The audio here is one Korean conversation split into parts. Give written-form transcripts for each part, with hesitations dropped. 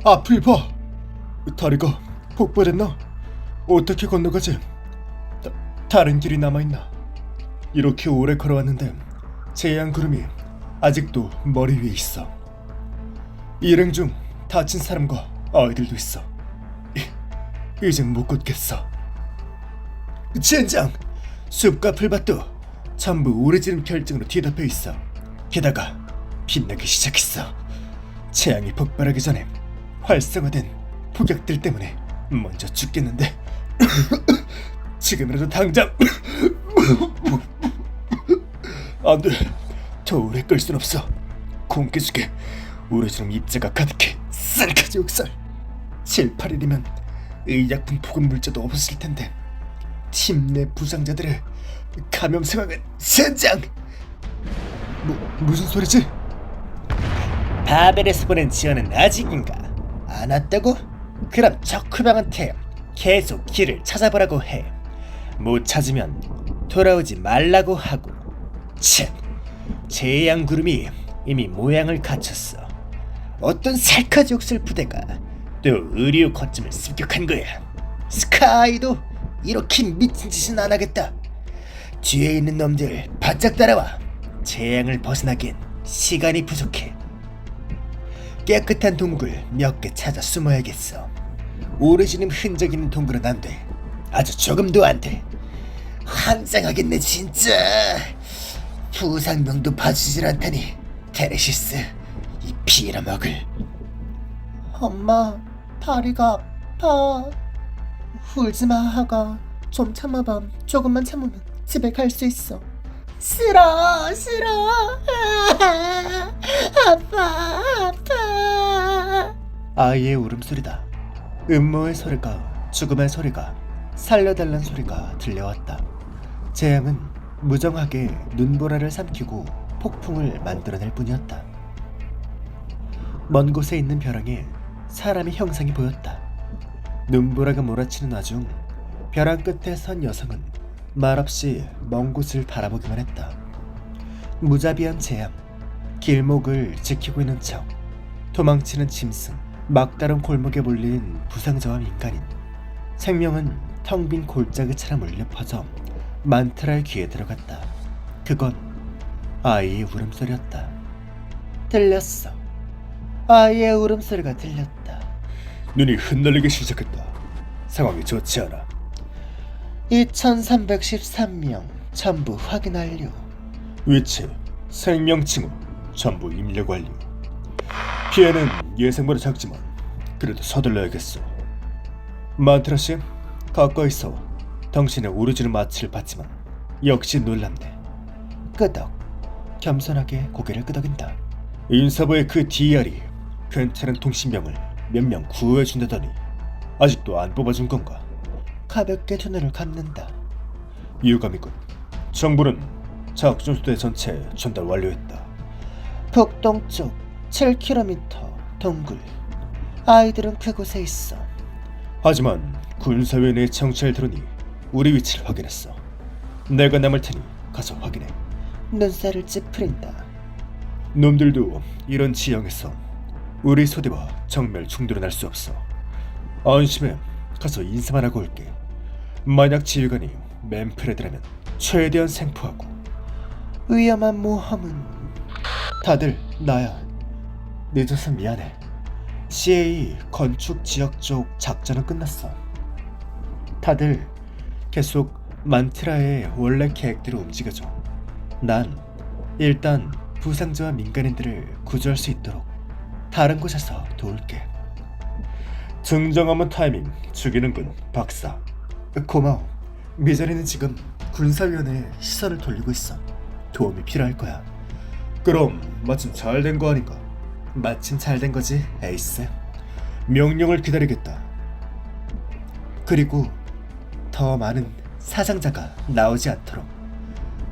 앞을 봐. 다리가 폭발했나? 어떻게 건너가지? 다른 길이 남아있나? 이렇게 오래 걸어왔는데 재앙 구름이 아직도 머리 위에 있어. 일행 중 다친 사람과 아이들도 있어. 이젠 못 걷겠어. 젠장! 숲과 풀밭도 전부 오래지는 결정으로 뒤덮여 있어. 게다가 빛나기 시작했어. 재앙이 폭발하기 전에 활성화된 폭약들 때문에 먼저 죽겠는데 지금이라도 당장 안돼. 더 오래 끌 순 없어. 공기속에 오래지는 입자가 가득해. 쌀까지 욕설. 7, 8일이면 의약품 포급 물자도 없었을 텐데 팀 내 부상자들의 감염 상황은 젠장! 무슨 소리지? 바벨에서 보낸 지원은 아직인가? 안 왔다고? 그럼 적후방한테 계속 길을 찾아보라고 해. 못 찾으면 돌아오지 말라고 하고. 참, 재앙 구름이 이미 모양을 갖췄어. 어떤 살카지 옥슬 부대가 또 의료 거점을 습격한 거야. 스카이도 이렇게 미친 짓은 안 하겠다. 뒤에 있는 놈들 바짝 따라와. 재앙을 벗어나기엔 시간이 부족해. 깨끗한 동굴 몇 개 찾아 숨어야겠어. 오래지는 흔적 있는 동굴은 안 돼. 아주 조금도 안 돼. 환장하겠네 진짜. 부상명도 봐주질 않다니. 테레시스, 이 빌어먹을. 엄마, 다리가 아파. 울지마 하가. 좀 참아봐. 조금만 참으면 집에 갈 수 있어. 싫어. 아파. 아이의 울음소리다. 음모의 소리가, 죽음의 소리가, 살려달란 소리가 들려왔다. 재앙은 무정하게 눈보라를 삼키고 폭풍을 만들어낼 뿐이었다. 먼 곳에 있는 벼랑에 사람의 형상이 보였다. 눈보라가 몰아치는 와중 벼랑 끝에 선 여성은 말없이 먼 곳을 바라보기만 했다. 무자비한 재앙, 길목을 지키고 있는 척, 도망치는 짐승, 막다른 골목에 몰린 부상자와 민간인. 생명은 텅 빈 골짜기처럼 울려 퍼져 만트라의 귀에 들어갔다. 그건 아이의 울음소리였다. 들렸어. 아이의 울음소리가 들렸다. 눈이 흩날리기 시작했다. 상황이 좋지 않아. 2313명 전부 확인 완료. 위치, 생명 징후 전부 입력 완료. 피해는 예상보다 작지만 그래도 서둘러야겠어. 만트라 씨, 가까이서 당신의 오르지는 마취를 받지만 역시 놀랍네. 끄덕. 겸손하게 고개를 끄덕인다. 인사부의 그 DR이 괜찮은 통신병을 몇 명 구해준다더니 아직도 안 뽑아준 건가? 가볍게 두 눈을 감는다. 유감이군. 정부는 작전소대 전체 전달 완료했다. 북동쪽 7km 동굴. 아이들은 그곳에 있어. 하지만 군사위원회 내 정찰 드론이 우리 위치를 확인했어. 내가 남을 테니 가서 확인해. 눈살을 찌푸린다. 놈들도 이런 지형에서 우리 소대와 정멸 충돌은 할 수 없어. 안심해. 가서 인사만 하고 올게. 만약 지휘관이 맨프레드라면 최대한 생포하고. 위험한 모험은 다들 나야. 늦어서 미안해. CA 건축 지역 쪽 작전은 끝났어. 다들 계속 만트라의 원래 계획대로 움직여줘. 난 일단 부상자와 민간인들을 구조할 수 있도록 다른 곳에서 도울게. 증정하면 타이밍 죽이는군, 박사. 고마워. 미자리는 지금 군사위원회에 시선을 돌리고 있어. 도움이 필요할 거야. 그럼 마침 잘 된 거 아닌가? 마침 잘 된 거지, 에이스. 명령을 기다리겠다. 그리고 더 많은 사상자가 나오지 않도록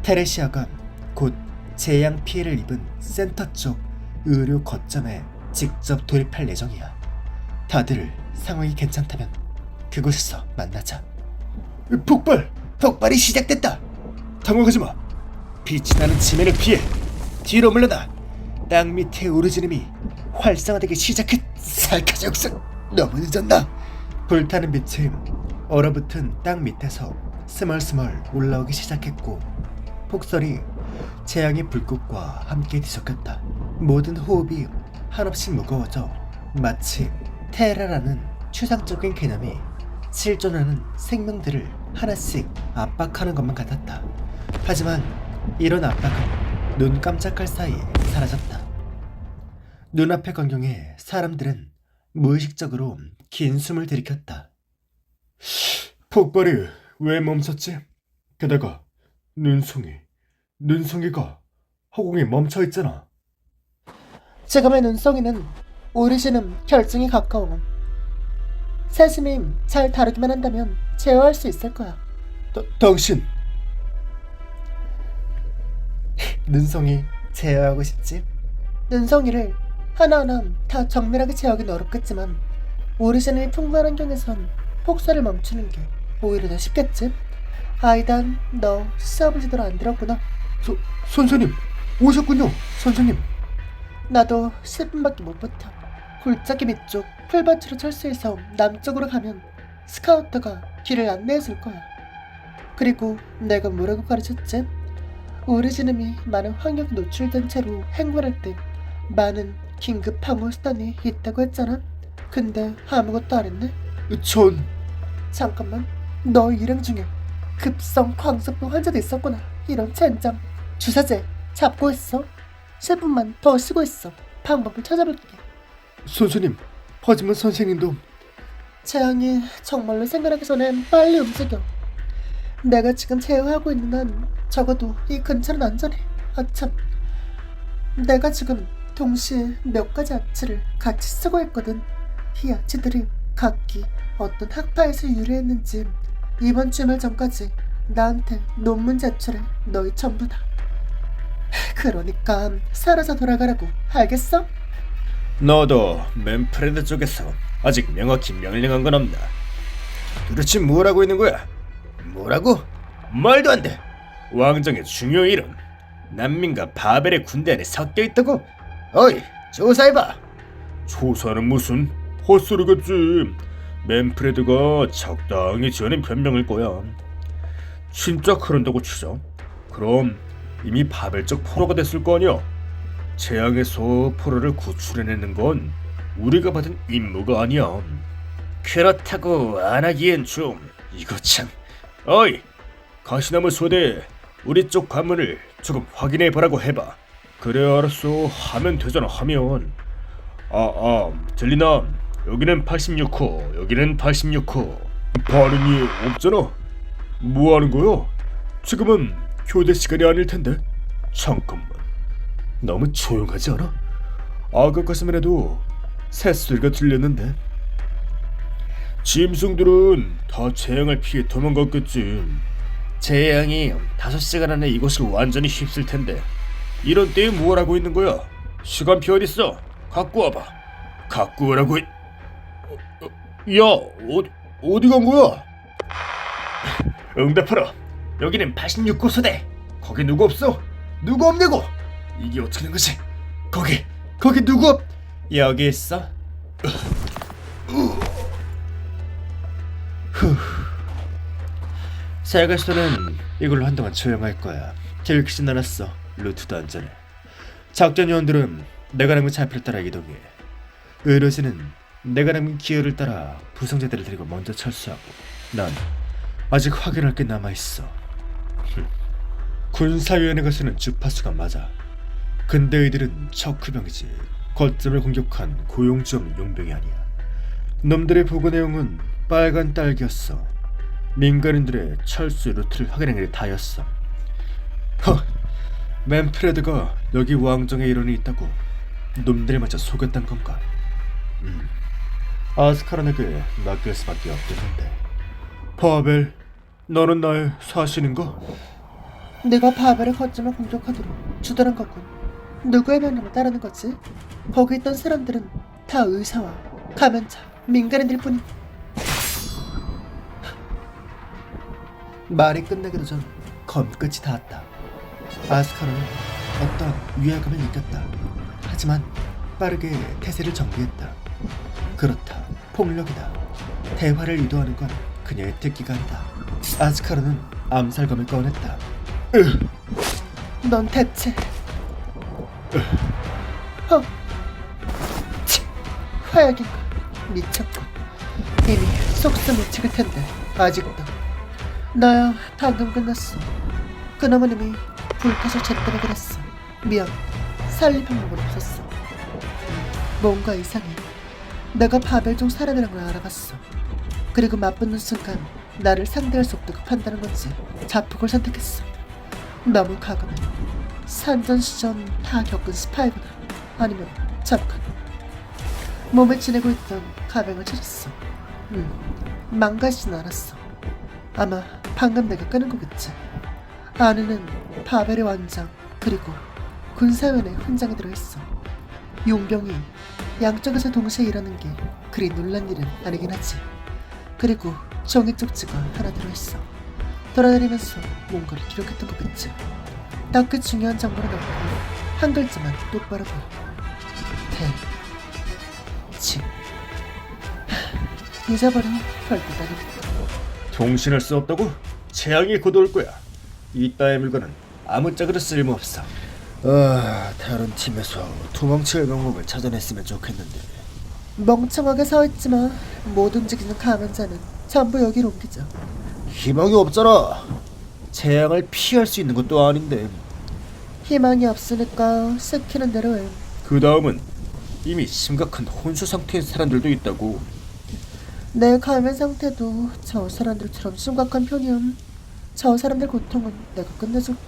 테레시아가 곧 재앙 피해를 입은 센터 쪽 의료 거점에 직접 돌입할 예정이야. 다들 상황이 괜찮다면 그곳에서 만나자. 폭발이 시작됐다. 당황하지 마. 빛이 나는 지면을 피해 뒤로 물러나. 땅 밑에 오르지름이 활성화되기 시작했. 살카지 역사 너무 늦었나? 불타는 빛이 얼어붙은 땅 밑에서 스멀스멀 올라오기 시작했고 폭설이 재앙의 불꽃과 함께 뒤섞였다. 모든 호흡이 한없이 무거워져 마치 테라라는 추상적인 개념이 실존하는 생명들을 하나씩 압박하는 것만 같았다. 하지만 이런 압박은 눈 깜짝할 사이에 사라졌다. 눈앞의 광경에 사람들은 무의식적으로 긴 숨을 들이켰다. 폭발이 왜 멈췄지? 게다가 눈송이가 허공에 멈춰 있잖아. 지금의 눈송이는 오리지는 결승이 가까워. 세심이 잘 다루기만 한다면 제어할 수 있을 거야. 당신 눈송이 제어하고 싶지? 눈송이를 하나하나 다 정밀하게 제어하기는 어렵겠지만 오리지널이 풍부한 환경에선 폭설을 멈추는 게 오히려 더 쉽겠지? 아이단, 너 시합을 제대로 안 들었구나. 선생님 오셨군요. 선생님. 나도 10분밖에 못 버텨. 골짜기 밑쪽 풀밭으로 철수해서 남쪽으로 가면 스카우터가 길을 안내해줄 거야. 그리고 내가 뭐라고 가르쳤지? 오리지름이 많은 환경에 노출된 채로 행군할 때 많은 긴급 방어 수단이 있다고 했잖아. 근데 아무것도 안 했네. 전 잠깐만, 너 일행 중에 급성 광속병 환자도 있었구나. 이런 젠장. 주사제 잡고 있어. 10분만 더 쉬고 있어. 방법을 찾아볼게. 선생님. 하지만 선생님도 재앙이 정말로 생겨나기 전엔 빨리 움직여. 내가 지금 제어하고 있는 한 적어도 이 근처는 안전해. 아참, 내가 지금 동시에 몇 가지 아치를 같이 쓰고 있거든. 이 아치들이 각기 어떤 학파에서 유래했는지 이번 주말 전까지 나한테 논문 제출해. 너희 전부 다. 그러니까 살아서 돌아가라고. 알겠어? 너도 맨프레드 쪽에서 아직 명확히 명령한 건 없나? 도대체 뭘 하고 있는 거야? 뭐라고? 말도 안 돼. 왕정의 중요 이름 난민과 바벨의 군대 안에 섞여 있다고? 어이, 조사해봐. 조사는 무슨 헛소리겠지. 맨프레드가 적당히 지어낸 변명일 거야. 진짜 그런다고 치자. 그럼 이미 바벨적 포로가 됐을 거 아니야. 재앙에서 포로를 구출해내는 건 우리가 받은 임무가 아니야. 그렇다고 안 하기엔 좀. 이거 참. 어이, 가시나무 소대 우리 쪽 관문을 조금 확인해 보라고 해봐. 그래 알았어. 하면 되잖아. 하면. 들리나? 여기는 86호, 여기는 86호. 반응이 없잖아. 뭐 하는 거야? 지금은 교대 시간이 아닐 텐데. 잠깐만. 너무 조용하지 않아? 아까까지만 해도 새소리가 들렸는데. 짐승들은 다 재앙을 피해 도망갔겠지. 재앙이 5시간 안에 이곳을 완전히 휩쓸 텐데. 이런 때에 뭘 하고 있는 거야? 시간표 어딨어? 갖고 와봐. 갖고 오라고. 야, 어디 간 거야? 응답하라. 여기는 86호 소대. 거기 누구 없어? 누구 없냐고? 이게 어떻게 된 거지? 거기 누구 없? 여기 있어? 세가시도는 이걸로 한동안 조용할 거야. 들키진 않았어. 루트도 안전해. 작전 요원들은 내가 남은 차표를 따라 이동해. 의료진은 내가 남긴 기호를 따라 부상자들을 데리고 먼저 철수하고 난 아직 확인할 게 남아있어. 군사위원회 가서는 주파수가 맞아. 근데 이들은 척후병이지 거점을 공격한 고용주 없는 용병이 아니야. 놈들의 보고 내용은 빨간 딸기였어. 민간인들의 철수 루트를 확인한 게 다였어. 맨프레드가 여기 왕정의 일원이 있다고 놈들이 먼저 속였단 건가? 아스카란에게 맡길 수밖에 없겠는데. 바벨, 너는 날 사시는가? 내가 바벨의 거점을 공격하도록 주도한 거군. 누구의 명령을 따르는 거지? 거기 있던 사람들은 다 의사와 감염자, 민간인들 뿐이. 말이 끝나기도 전 검끝이 닿았다. 아스카는 어떤 위화감을 느꼈다. 하지만 빠르게 태세를 정비했다. 그렇다. 폭력이다. 대화를 유도하는 건 그녀의 특기가 아니다. 아스카르는 암살검을 꺼냈다. 넌 대체 치, 화약인가? 미쳤고 이미 속숨을 치을 텐데 아직도. 나야 방금 끝났어. 그놈은 이미 불타서 잿더미 그랬어. 미안, 살릴 방법은 없었어. 뭔가 이상해. 내가 바벨 중 사람이란 걸 알아봤어. 그리고 맞붙는 순간 나를 상대할 수 없다고 판단한 건지 자폭을 선택했어. 너무 가거나 산전수전 다 겪은 스파이구나. 아니면 잠깐 몸을 지내고 있던 가병을 찾았어. 망가지진 않았어. 아마 방금 내가 끄는 거겠지. 안에는 바벨의 완장 그리고 군사위원회 훈장이 들어있어. 용병이 양쪽에서 동시에 일하는 게 그리 놀란 일은 아니긴 하지. 그리고 종이 쪽지가 하나 들어있어. 돌아다니면서 뭔가를 기록했던 거겠지. 딱히 중요한 정보는 없고 한 글자만 똑바로 보여. 치. 잊어버려 별것 아닙니다. 정신할 수 없다고? 재앙이 곧 올 거야. 이따의 물건은 아무짝에도 쓸모없어. 다른 팀에서 도망칠 방법을 찾아냈으면 좋겠는데. 멍청하게 서있지만 못 움직이는 감염자는 전부 여기로 옮기자. 희망이 없잖아. 재앙을 피할 수 있는 것도 아닌데. 희망이 없으니까 시키는 대로 해. 그 다음은 이미 심각한 혼수 상태인 사람들도 있다고. 내 감염 상태도 저 사람들처럼 심각한 편이야. 저 사람들 고통은 내가 끝내줄게.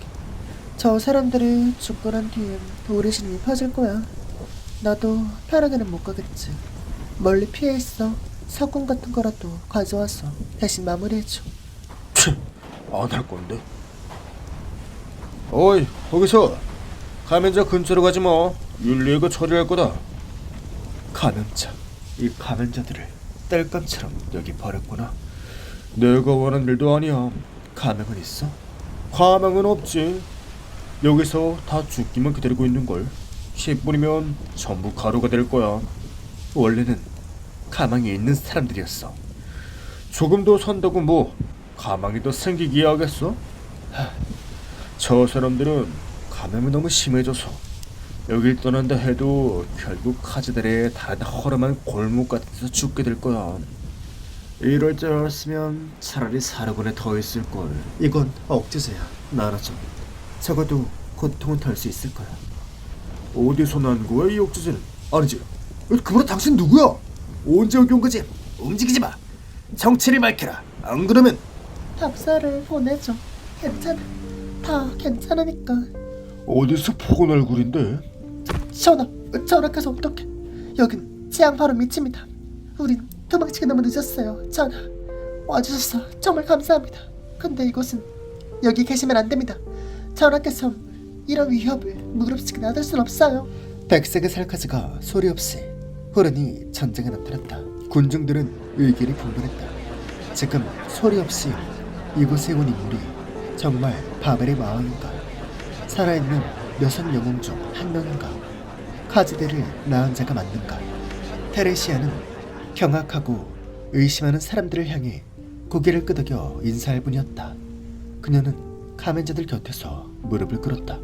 저 사람들이 죽고 난 뒤엔 우리 신이 퍼질 거야. 나도 편하게는 못 가겠지. 멀리 피해 있어. 석궁 같은 거라도 가져와서 대신 마무리해줘. 안 할 건데. 어이, 거기서 감염자 근처로 가지 마. 윤리가 처리할 거다. 감염자, 이 감염자들을 땔감처럼 여기 버렸구나. 내가 원하는 일도 아니야. 가망은 있어? 가망은 없지. 여기서 다 죽기만 기다리고 있는걸. 10분이면 전부 가루가 될 거야. 원래는 가망이 있는 사람들이었어. 조금 더 산다고 뭐 가망이 더 생기기야 하겠어? 저 사람들은 감염이 너무 심해져서 여길 떠난다 해도 결국 카즈델의 다른 허름한 골목 같은 데서 죽게 될 거야. 이럴 줄 알았으면 차라리 사르곤에 더 있을걸. 이건 억지제야. 나라죠. 적어도 고통은 덜 수 있을 거야. 어디서 난 거야 이 억지제는? 아니지. 그보다 당신 누구야? 언제 여기 온 거지? 움직이지 마. 정체를 밝혀라. 안 그러면 답사를 보내줘. 괜찮아. 다 괜찮으니까. 어디서 포근 얼굴인데? 전학가서 어떡해. 여긴 재앙 바로 밑입니다. 우린 도망치기 너무 늦었어요. 전하, 와주셔서 정말 감사합니다. 근데 이곳은 여기 계시면 안 됩니다. 전하께서 이런 위협을 무릅쓰게 놔둘 순 없어요. 백색의 살카즈가 소리 없이 호련히 전쟁에 나타났다. 군중들은 의기를 분분했다. 지금 소리 없이 이곳에 온 인물이 정말 바벨의 마왕인가? 살아있는 여섯 영웅 중 한 명인가? 카즈데를 낳은 자가 맞는가? 테레시아는 경악하고 의심하는 사람들을 향해 고개를 끄덕여 인사할 뿐이었다. 그녀는 감염자들 곁에서 무릎을 꿇었다.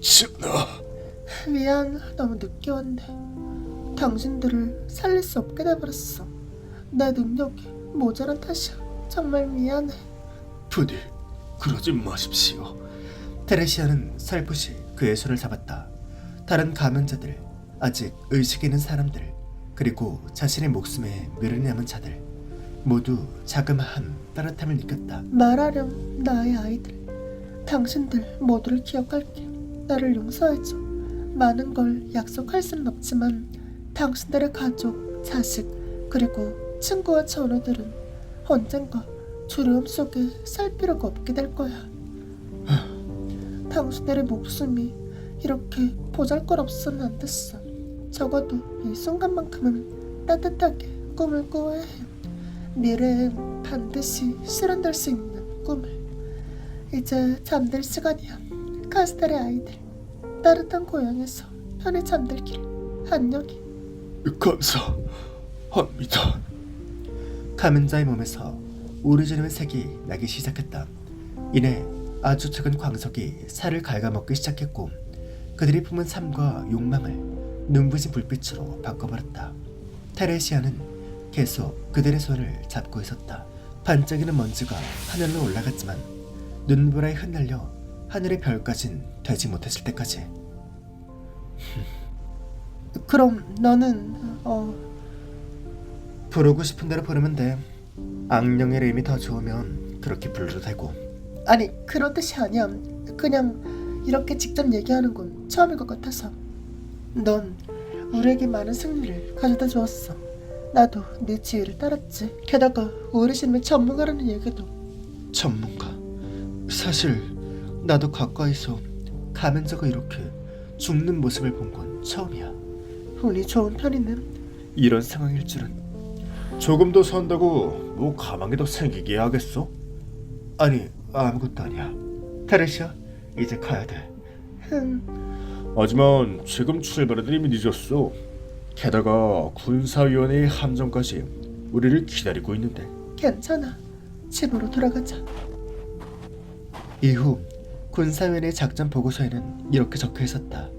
전하. 미안, 너무 늦게 왔네. 당신들을 살릴 수 없게 돼버렸어. 내 능력이 모자란 탓이야. 정말 미안해. 부디 그러지 마십시오. 테레시아는 살포시 그의 손을 잡았다. 다른 감염자들, 아직 의식이 있는 사람들, 그리고 자신의 목숨에 미련이 남은 자들 모두 자그마한 따뜻함을 느꼈다. 말하렴, 나의 아이들. 당신들 모두를 기억할게. 나를 용서해줘. 많은 걸 약속할 수는 없지만 당신들의 가족, 자식, 그리고 친구와 전우들은 언젠가 두려움 속에 살 필요가 없게 될 거야. 당신들의 목숨이 이렇게 보잘것없어는 안 됐어. 적어도 이 순간만큼은 따뜻하게 꿈을 꾸어야 해. 미래엔 반드시 실현될 수 있는 꿈을. 이제 잠들 시간이야. 카스텔의 아이들, 따뜻한 고향에서 편히 잠들기를. 안녕히. 감사합니다. 감염자의 몸에서 오리지널 색이 나기 시작했다. 이내 아주 작은 광석이 살을 갉아먹기 시작했고 그들이 품은 삶과 욕망을 눈부신 불빛으로 바꿔버렸다. 테레시아는 계속 그들의 손을 잡고 있었다. 반짝이는 먼지가 하늘로 올라갔지만 눈보라에 흩날려 하늘의 별까진 되지 못했을 때까지. 그럼 너는 부르고 싶은 대로 부르면 돼. 악령의 이름이 더 좋으면 그렇게 불러도 되고. 아니 그런 뜻이 아니야. 그냥 이렇게 직접 얘기하는 건 처음일 것 같아서. 넌 우리에게 많은 승리를 가져다 주었어. 나도 네 지혜를 따랐지. 게다가 우리 신의 전문가라는 얘기도. 전문가? 사실 나도 가까이서 감염자가 이렇게 죽는 모습을 본 건 처음이야. 운이 좋은 편이네. 이런 상황일 줄은. 조금 더 산다고 뭐 가망이 더 생기게 하겠어? 아니 아무것도 아니야. 테레시아 이제 가야 돼. 하지만 지금 출발하더니 이미 늦었어. 게다가 군사위원회의 함정까지 우리를 기다리고 있는데. 괜찮아. 집으로 돌아가자. 이후 군사위원회 작전 보고서에는 이렇게 적혀 있었다.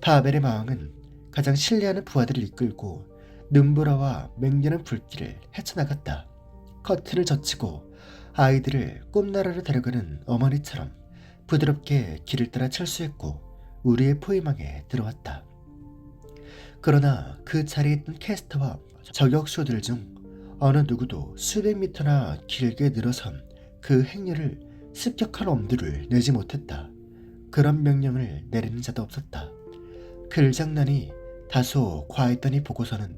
바벨의 마왕은 가장 신뢰하는 부하들을 이끌고 눈보라와 맹렬한 불길을 헤쳐나갔다. 커튼을 젖히고 아이들을 꿈나라로 데려가는 어머니처럼 부드럽게 길을 따라 철수했고 우리의 포위망에 들어왔다. 그러나 그 자리에 있던 캐스터와 저격수들 중 어느 누구도 수백 미터나 길게 늘어선 그 행렬을 습격할 엄두를 내지 못했다. 그런 명령을 내리는 자도 없었다. 글장난이 다소 과했더니 보고서는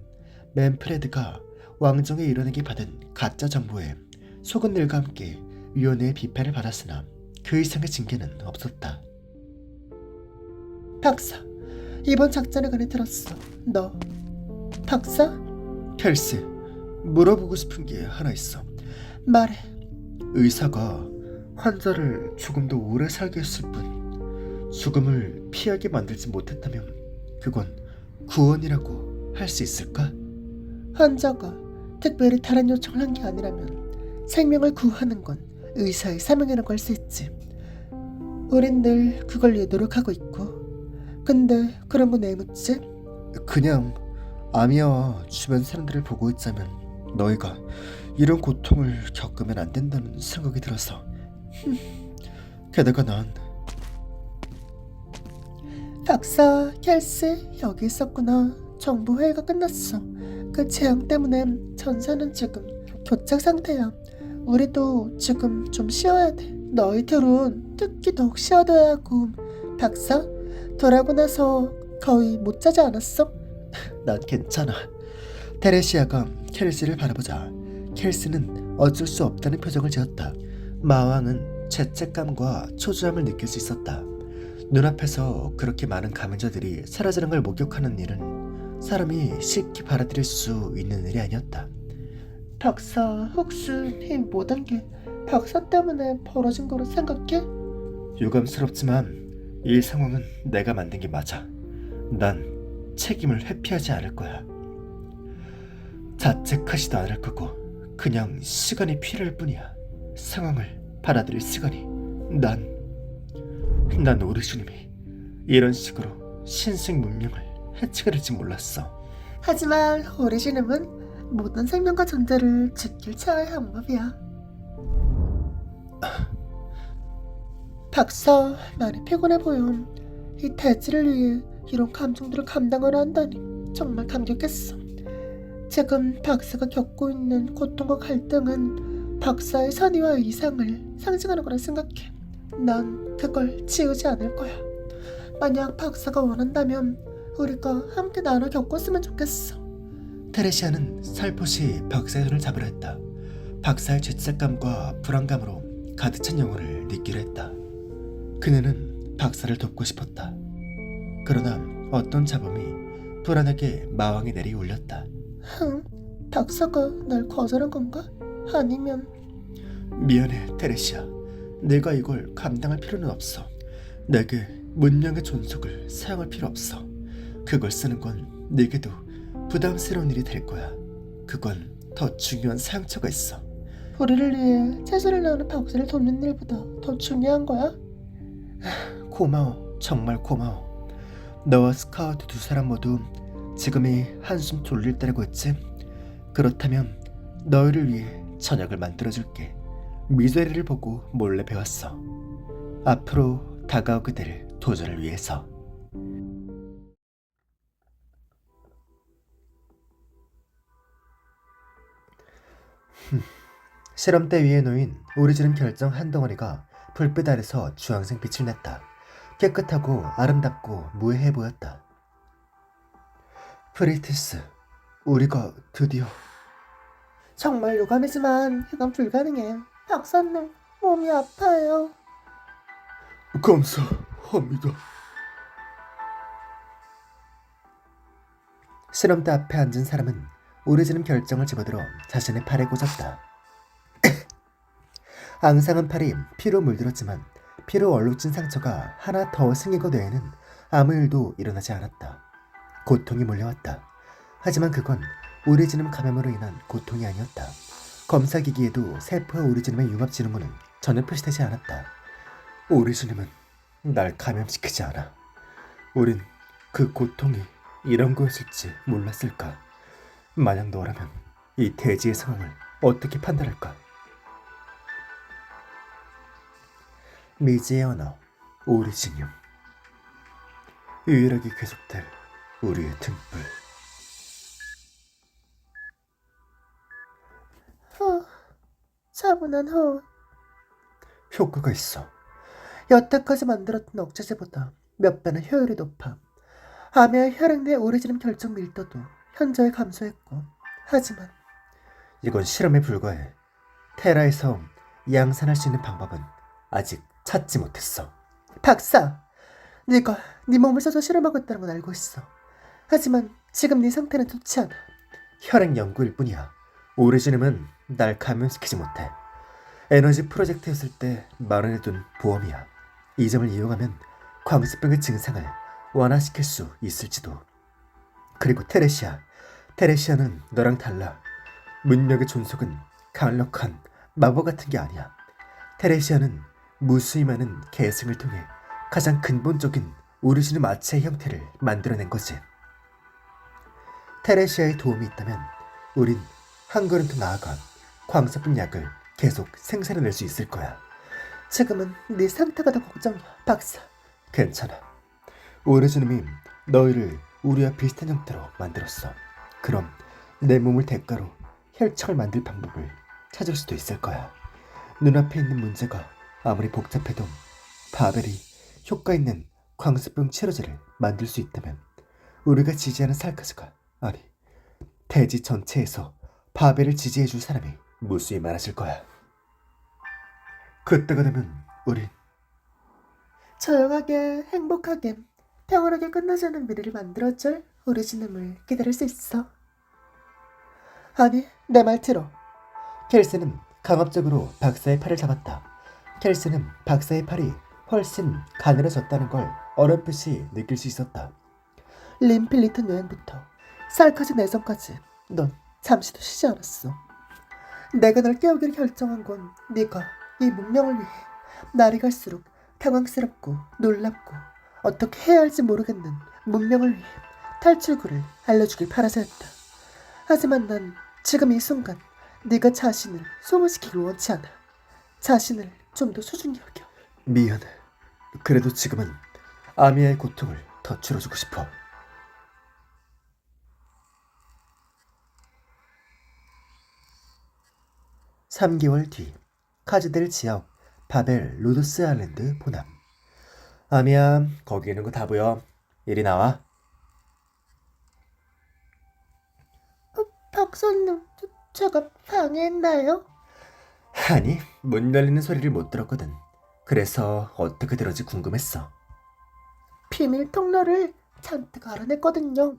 맨프레드가 왕정의 일원에게 받은 가짜 정보에 속은 일과 함께 위원회의 비판을 받았으나 그 이상의 징계는 없었다. 박사, 이번 작전에 관해 들었어. 너 박사? 켈스, 물어보고 싶은 게 하나 있어. 말해. 의사가 환자를 조금 더 오래 살게 했을 뿐 죽음을 피하게 만들지 못했다면 그건 구원이라고 할 수 있을까? 환자가 특별히 다른 요청을 한 게 아니라면 생명을 구하는 건 의사의 사명이라고 할 수 있지. 우린 늘 그걸 위해 노력하고 있고. 근데 그런 건 왜 묻지? 그냥 아미아와 주변 사람들을 보고 있자면 너희가 이런 고통을 겪으면 안 된다는 생각이 들어서. 게다가 난 박사, 켈스 여기 있었구나. 정부 회의가 끝났어. 그 재앙 때문에 전사는 지금 교착 상태야. 우리도 지금 좀 쉬어야 돼. 너희 둘은 특히 더욱 쉬어둬야 하고. 박사, 돌아오고 나서 거의 못 자지 않았어? 난 괜찮아. 테레시아가 켈스를 바라보자 켈스는 어쩔 수 없다는 표정을 지었다. 마왕은 죄책감과 초조함을 느낄 수 있었다. 눈앞에서 그렇게 많은 감염자들이 사라지는 걸 목격하는 일은 사람이 쉽게 받아들일 수 있는 일이 아니었다. 박사, 혹시 이 모든 게 박사 때문에 벌어진 거로 생각해? 유감스럽지만 이 상황은 내가 만든 게 맞아. 난 책임을 회피하지 않을 거야. 자책하지도 않을 거고 그냥 시간이 필요할 뿐이야. 상황을 받아들일 시간이. 난 우리 주님이 이런 식으로 신생 문명을 해치게 될지 몰랐어. 하지만 우리 주님은 모든 생명과 존재를 지킬 최후의 방법이야. 박사, 많이 피곤해 보여. 이 대지를 위해 이런 감정들을 감당하려 한다니 정말 감격했어. 지금 박사가 겪고 있는 고통과 갈등은 박사의 선의와 이상을 상징하는 거라 생각해. 난 그걸 지우지 않을 거야. 만약 박사가 원한다면 우리가 함께 나눠 겪었으면 좋겠어. 테레시아는 살포시 박사의 손을 잡으려 했다. 박사의 죄책감과 불안감으로 가득 찬 영혼을 느끼려 했다. 그녀는 박사를 돕고 싶었다. 그러나 어떤 잡음이 불안하게 마왕의 내리 울렸다. 박사가 날 거절한 건가? 아니면... 미안해 테레시아. 내가 이걸 감당할 필요는 없어. 내게 문명의 존속을 사용할 필요 없어. 그걸 쓰는 건 내게도 부담스러운 일이 될 거야. 그건 더 중요한 상처가 있어. 우리를 위해 채소를 나오는 박스를 돕는 일보다 더 중요한 거야? 고마워. 정말 고마워. 너와 스카우트 두 사람 모두 지금이 한숨 돌릴 때라고 했지? 그렇다면 너희를 위해 저녁을 만들어줄게. 미제리를 보고 몰래 배웠어. 앞으로 다가오게 될 도전을 위해서. 실험대 위에 놓인 오리지널 결정 한 덩어리가 불빛 아래서 주황색 빛을 냈다. 깨끗하고 아름답고 무해해 보였다. 프리티스, 우리가 드디어... 정말 유감이지만 이건 불가능해. 박사님, 몸이 아파요. 감사합니다. 실험대 앞에 앉은 사람은 오리지널 결정을 집어들어 자신의 팔에 꽂았다. 앙상한 팔이 피로 물들었지만 피로 얼룩진 상처가 하나 더 생기고 뇌에는 아무 일도 일어나지 않았다. 고통이 몰려왔다. 하지만 그건 오리지널 감염으로 인한 고통이 아니었다. 검사기기에도 세포와 오리지널의 융합 진흥구는 전혀 표시되지 않았다. 오리지널은 날 감염시키지 않아. 우린 그 고통이 이런 거였을지 몰랐을까. 만약 너라면 이 대지의 상황을 어떻게 판단할까? 미지의 언어, 오리지늄. 유일하게 계속될 우리의 등불. 차분한 호흡. 효과가 있어. 여태까지 만들었던 억제제보다 몇 배나 효율이 높아. 암의 혈액 내 오리지널 결정 밀도도 현저히 감소했고, 하지만 이건 실험에 불과해. 테라에서 양산할 수 있는 방법은 아직 찾지 못했어. 박사, 네가 네 몸을 써서 실험하고 있다는 건 알고 있어. 하지만 지금 네 상태는 좋지 않아. 혈액 연구일 뿐이야. 오리지눔은 날 감염시키지 못해. 에너지 프로젝트였을 때 마련해둔 보험이야. 이 점을 이용하면 광수병의 증상을 완화시킬 수 있을지도. 그리고 테레시아는 너랑 달라. 문명의 존속은 강력한 마법 같은 게 아니야. 테레시아는 무수히 많은 계승을 통해 가장 근본적인 오리지널 마체의 형태를 만들어낸 거지. 테레시아의 도움이 있다면 우린 한 걸음 더 나아가 광석분 약을 계속 생산해낼 수 있을 거야. 지금은 네 상태가 더 걱정이야, 박사. 괜찮아. 오리지눔이 너희를 우리와 비슷한 형태로 만들었어. 그럼 내 몸을 대가로 혈청을 만들 방법을 찾을 수도 있을 거야. 눈앞에 있는 문제가 아무리 복잡해도 바벨이 효과 있는 광수병 치료제를 만들 수 있다면 우리가 지지하는 살카스가, 아니 대지 전체에서 바벨을 지지해줄 사람이 무수히 많아질 거야. 그때가 되면 우린 조용하게 행복하게 평온하게 끝나지 않은 미래를 만들어줄 오리지널을 기다릴 수 있어. 아니, 내 말 들어. 켈스는 강압적으로 박사의 팔을 잡았다. 켈스는 박사의 팔이 훨씬 가늘어졌다는 걸 어렴풋이 느낄 수 있었다. 림필리턴 여행부터 살카지 내전까지 넌 잠시도 쉬지 않았어. 내가 널 깨우기를 결정한 건 네가 이 문명을 위해 날이 갈수록 당황스럽고 놀랍고 어떻게 해야 할지 모르겠는 문명을 위해 탈출구를 알려주길 바라서였다. 하지만 난 지금 이 순간 네가 자신을 소모시키길 원치 않아. 자신을 좀 더 소중히 여겨. 미안해. 그래도 지금은 아미아의 고통을 더 줄여주고 싶어. (3개월) 뒤 카즈델 지역 바벨 로드스 아일랜드 보남. 아미야, 거기 있는 거 다 보여. 이리 나와. 박사님, 제가 방해했나요? 아니, 문 열리는 소리를 못 들었거든. 그래서 어떻게 들었지 궁금했어. 비밀 통로를 잔뜩 알아냈거든요.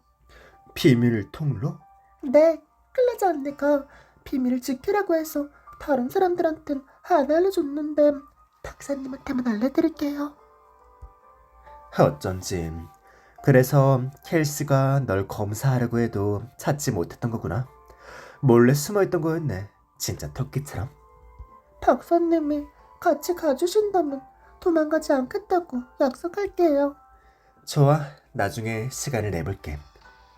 비밀 통로? 네, 클레자 언니가 비밀을 지키라고 해서 다른 사람들한텐 안 알려줬는데 박사님한테만 알려드릴게요. 어쩐지 그래서 켈스가 널 검사하려고 해도 찾지 못했던 거구나. 몰래 숨어있던 거였네. 진짜 토끼처럼. 박사님이 같이 가주신다면 도망가지 않겠다고 약속할게요. 좋아, 나중에 시간을 내볼게.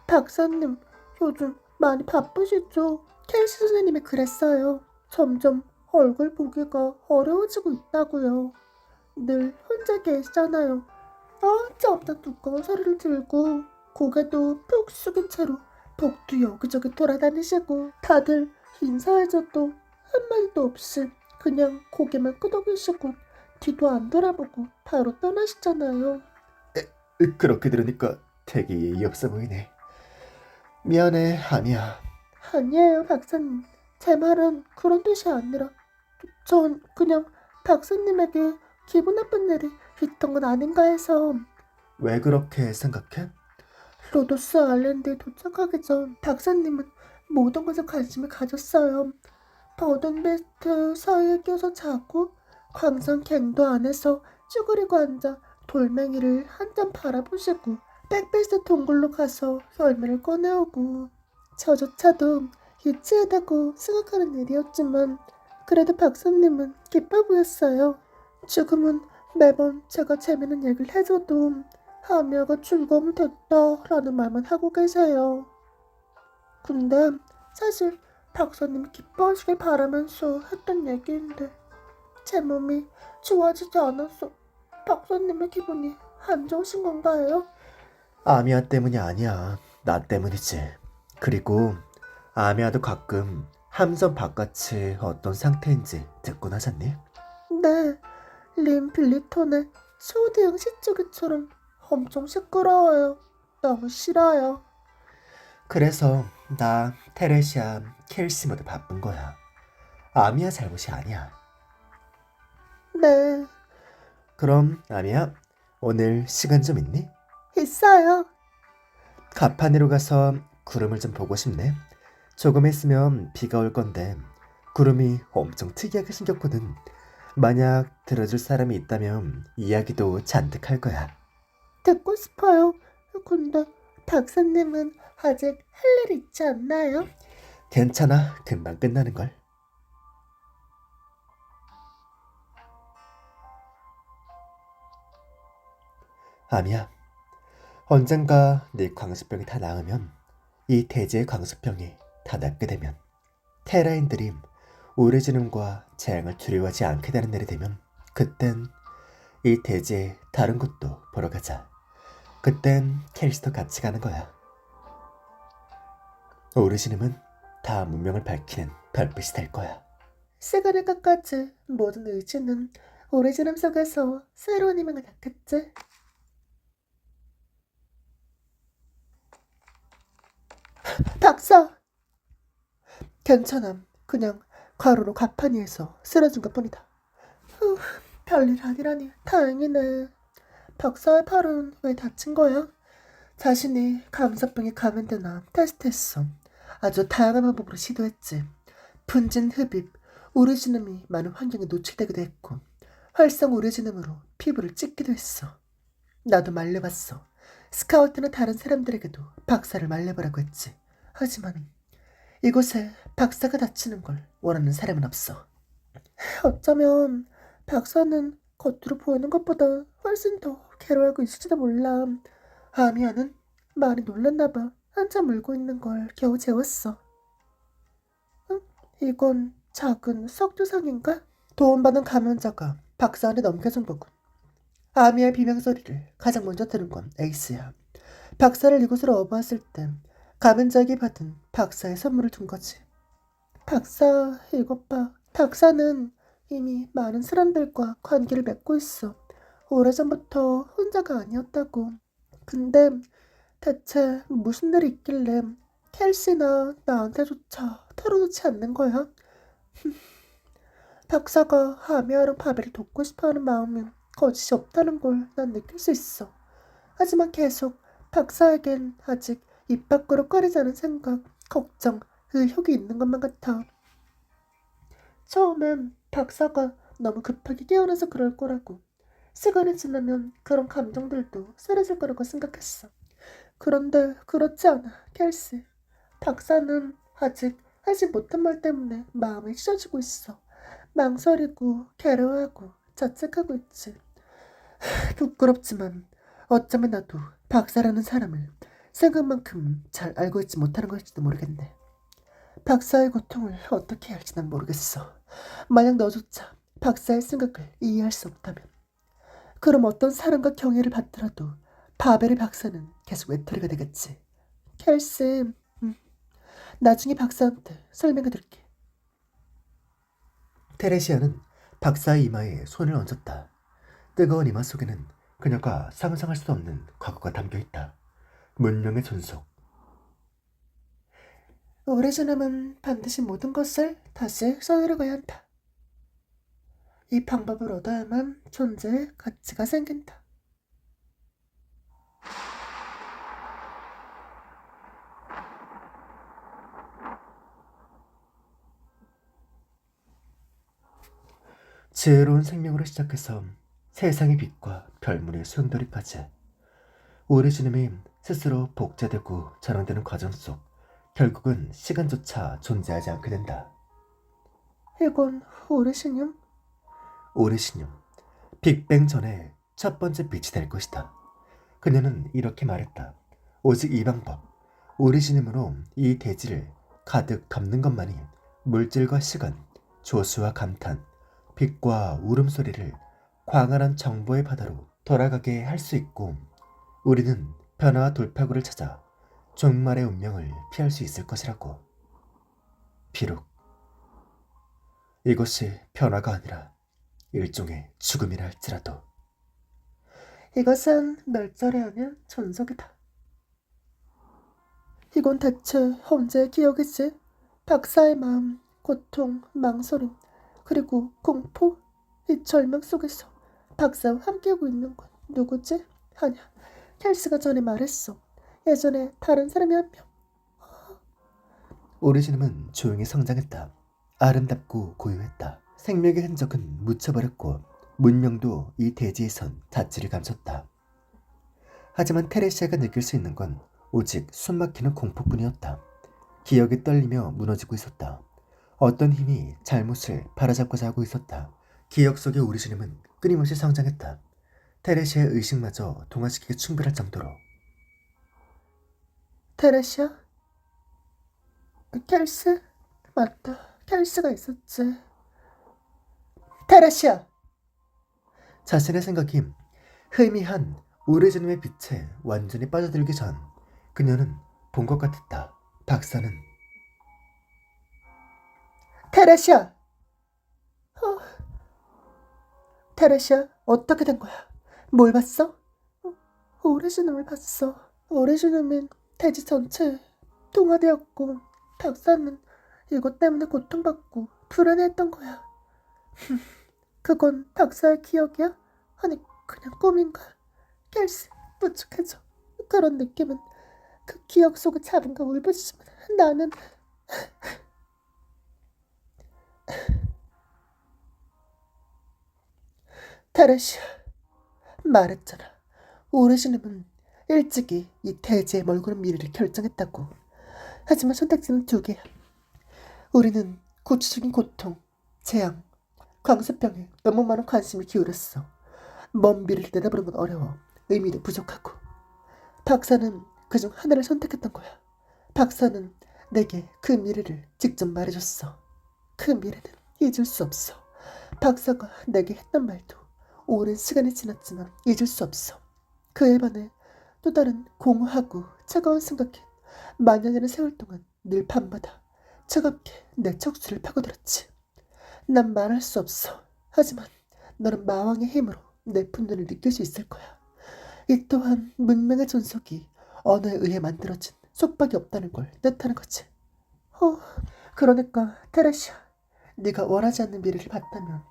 박사님, 요즘 많이 바쁘시죠? 켈시 선생님이 그랬어요. 점점 얼굴 보기가 어려워지고 있다고요. 늘 혼자 계시잖아요. 점점 두꺼운 서류를 들고 고개도 푹 숙인 채로 복도 여기저기 돌아다니시고 다들 인사해줘도 한마디도 없이 그냥 고개만 끄덕이시고 뒤도 안 돌아보고 바로 떠나시잖아요. 그렇게 들으니까 되게 예의 없어 보이네. 미안해, 아미야. 아니에요, 박사님. 제 말은 그런 뜻이 아니라 전 그냥 박사님에게 기분 나쁜 일이 있던 건 아닌가 해서. 왜 그렇게 생각해? 로도스 아일랜드에 도착하기 전 박사님은 모든 것에 관심을 가졌어요. 버든베스트 사이에 껴서 자고 광선 갱도 안에서 쭈그리고 앉아 돌멩이를 한 점 바라보시고 백베스트 동굴로 가서 열매를 꺼내오고 저조차도 유치하다고 생각하는 일이었지만 그래도 박사님은 기뻐 보였어요. 지금은 매번 제가 재밌는 얘기를 해줘도 아미아가 즐거움을 됐다라는 말만 하고 계세요. 근데 사실 박사님이 기뻐하시길 바라면서 했던 얘기인데 제 몸이 좋아지지 않아서 박사님의 기분이 안 좋으신 건가요? 아미야 때문이 아니야. 나 때문이지. 그리고 아미야도 가끔 함선 바깥이 어떤 상태인지 듣곤 하잖니? 네, 림 빌리톤의 초대형 시조개처럼 엄청 시끄러워요. 너무 싫어요. 그래서 나, 테레시아, 켈시 모두 바쁜 거야. 아미야 잘못이 아니야. 네, 그럼 아미야, 오늘 시간 좀 있니? 있어요. 가판으로 가서 구름을 좀 보고 싶네. 조금 있으면 비가 올 건데 구름이 엄청 특이하게 생겼거든. 만약 들어줄 사람이 있다면 이야기도 잔뜩 할 거야. 듣고 싶어요. 근데 박사님은 아직 할 일 있지 않나요? 괜찮아, 금방 끝나는걸. 아미야, 언젠가 네 광수병이 다 나으면 이 대지의 광수병이 다 낫게 되면 테라인들이 오래지름과 재앙을 두려워하지 않게 되는 날이 되면 그땐 이 대지의 다른 곳도 보러 가자. 그땐 켈시도 같이 가는 거야. 오르지름은 다 문명을 밝히는 별빛이 될 거야. 시간을 깎아지 모든 의지는 오래지름 속에서 새로운 희망을 낳겠지. 박사! 괜찮아. 그냥 가로로 가판위에서 쓰러진 것뿐이다. 후, 별일 아니라니 다행이네. 박사의 팔은 왜 다친 거야? 자신이 감사병에 감염되나 테스트했어. 아주 다양한 방법으로 시도했지. 분진 흡입, 오리지눔이 많은 환경에 노출되기도 했고 활성 오리지눔으로 피부를 찢기도 했어. 나도 말려봤어. 스카우트나 다른 사람들에게도 박사를 말려보라고 했지. 하지만 이곳에 박사가 다치는 걸 원하는 사람은 없어. 어쩌면 박사는 겉으로 보이는 것보다 훨씬 더 괴로워하고 있을지도 몰라. 아미아는 많이 놀랐나봐. 한참 울고 있는 걸 겨우 재웠어. 응? 이건 작은 석조상인가? 도움받은 감염자가 박사 안에 넘겨준 거군. 아미아의 비명소리를 가장 먼저 들은 건 에이스야. 박사를 이곳으로 업어왔을 때 감염자에게 받은 박사의 선물을 준 거지. 박사, 이것 봐. 박사는 이미 많은 사람들과 관계를 맺고 있어. 오래전부터 혼자가 아니었다고. 근데 대체 무슨 일이 있길래 켈시나 나한테조차 털어놓지 않는 거야? 박사가 아미아랑 바비를 돕고 싶어하는 마음은 거짓이 없다는 걸 난 느낄 수 있어. 하지만 계속 박사에겐 아직 입 밖으로 꺼내지 않은 생각, 걱정, 의혹이 있는 것만 같아. 처음엔 박사가 너무 급하게 깨어나서 그럴 거라고. 시간이 지나면 그런 감정들도 사라질 거라고 생각했어. 그런데 그렇지 않아, 켈시. 박사는 아직 하지 못한 말 때문에 마음이 찢어지고 있어. 망설이고 괴로워하고 자책하고 있지. 부끄럽지만 어쩌면 나도 박사라는 사람을 생각만큼 잘 알고 있지 못하는 것일지도 모르겠네. 박사의 고통을 어떻게 해야 할지 난 모르겠어. 만약 너조차 박사의 생각을 이해할 수 없다면, 그럼 어떤 사랑과 경애를 받더라도 바벨의 박사는 계속 외톨이가 되겠지. 켈씨, 나중에 박사한테 설명해 드릴게. 테레시아는 박사의 이마에 손을 얹었다. 뜨거운 이마 속에는 그녀가 상상할 수 없는 과거가 담겨있다. 문명의 존속. 오래전에는 반드시 모든 것을 다시 써내려가야 한다. 이 방법을 얻어야만 존재의 가치가 생긴다. 지혜로운 생명으로 시작해서 세상의 빛과 별문의 순돌이까지 오리지님이 스스로 복제되고 자랑되는 과정 속 결국은 시간조차 존재하지 않게 된다. 이건 오리시뇽? 오리시뇽, 빅뱅 전에 첫 번째 빛이 될 것이다. 그녀는 이렇게 말했다. 오직 이 방법, 오리지님으로 이 대지를 가득 덮는 것만이 물질과 시간, 조수와 감탄, 빛과 울음소리를 광활한 정보의 바다로 돌아가게 할 수 있고, 우리는 변화와 돌파구를 찾아 종말의 운명을 피할 수 있을 것이라고. 비록 이것이 변화가 아니라 일종의 죽음이라 할지라도. 이것은 멸절이 아닌 전속이다. 이건 대체 언제의 기억이지? 박사의 마음, 고통, 망설임, 그리고 공포? 이 절망 속에서 박사와 함께하고 있는 건 누구지? 아니야, 켈스가 전에 말했어. 예전에 다른 사람이 한 명. 오리지즘은 조용히 성장했다. 아름답고 고요했다. 생명의 흔적은 묻혀버렸고 문명도 이 대지에선 자취를 감췄다. 하지만 테레시아가 느낄 수 있는 건 오직 숨막히는 공포뿐이었다. 기억이 떨리며 무너지고 있었다. 어떤 힘이 잘못을 바로잡고자 하고 있었다. 기억 속의 오리지즘은 끊임없이 성장했다. 테레시아의 의식마저 동화시키기 충분할 정도로. 테레시아? 켈스? 맞다, 켈스가 있었지. 테레시아! 자신의 생각이 희미한 오리지즘의 빛에 완전히 빠져들기 전 그녀는 본 것 같았다. 박사는 테레시아! 테레시아, 어떻게 된 거야? 뭘 봤어? 오리지널을 봤어. 오리지널은 대지 전체에 동화되었고, 박사는 이것 때문에 고통받고 불안해했던 거야. 그건 박사의 기억이야? 아니, 그냥 꿈인가? 켈스, 무척해져. 그런 느낌은 그 기억 속의 자본과 울부짖지만 나는 테레시아, 말했잖아. 오리지널은 일찍이 이 대지의 멀고른 미래를 결정했다고. 하지만 선택지는 두 개야. 우리는 구체적인 고통, 재앙, 광수병에 너무 많은 관심을 기울였어. 먼 미래를 내다보는 건 어려워. 의미도 부족하고. 박사는 그중 하나를 선택했던 거야. 박사는 내게 그 미래를 직접 말해줬어. 그 미래는 잊을 수 없어. 박사가 내게 했던 말도 오랜 시간이 지났지만 잊을 수 없어. 그에 반해 또 다른 공허하고 차가운 생각이 만년이라는 세월 동안 늘 밤마다 차갑게 내 척추를 파고들었지. 난 말할 수 없어. 하지만 너는 마왕의 힘으로 내 분노를 느낄 수 있을 거야. 이 또한 문명의 존속이 언어에 의해 만들어진 속박이 없다는 걸 뜻하는 거지. 그러니까 테레시아, 네가 원하지 않는 미래를 봤다면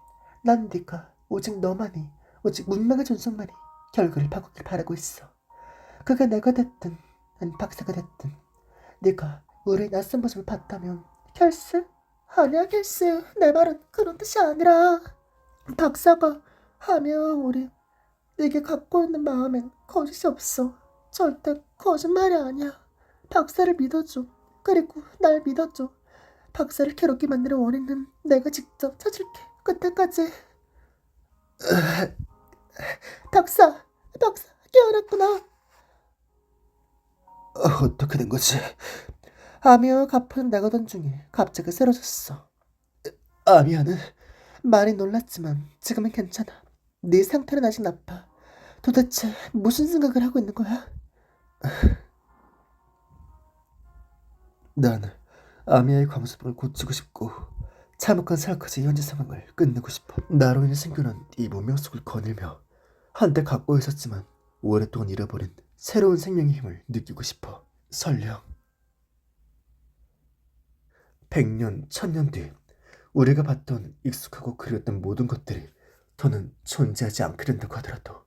난 네가 오직 너만이, 오직 문명의 존속만이 결과를 바꾸길 바라고 있어. 그게 내가 됐든 아니 박사가 됐든 네가 우리의 낯선 모습을 봤다면. 켈스? 아니야, 켈스, 내 말은 그런 뜻이 아니라 박사가 하면 우리 이게 갖고 있는 마음엔 거짓이 없어. 절대 거짓말이 아니야. 박사를 믿어줘. 그리고 날 믿어줘. 박사를 괴롭게 만드는 원인은 내가 직접 찾을게. 그때까지. 박사, 박사 깨어났구나. 어떻게 된 거지? 아미아와 가프는 나가던 중에 갑자기 쓰러졌어. 아미아는 많이 놀랐지만 지금은 괜찮아. 네 상태는 아직 나빠. 도대체 무슨 생각을 하고 있는 거야? 난 아미아의 광수병을 고치고 싶고 참혹한 사르카즈의 현재 상황을 끝내고 싶어. 나로 인해 생겨난 이 문명 속을 거닐며 한때 갖고 있었지만 오랫동안 잃어버린 새로운 생명의 힘을 느끼고 싶어. 설령 100년, 1000년 뒤 우리가 봤던 익숙하고 그리웠던 모든 것들이 더는 존재하지 않게 된다고 하더라도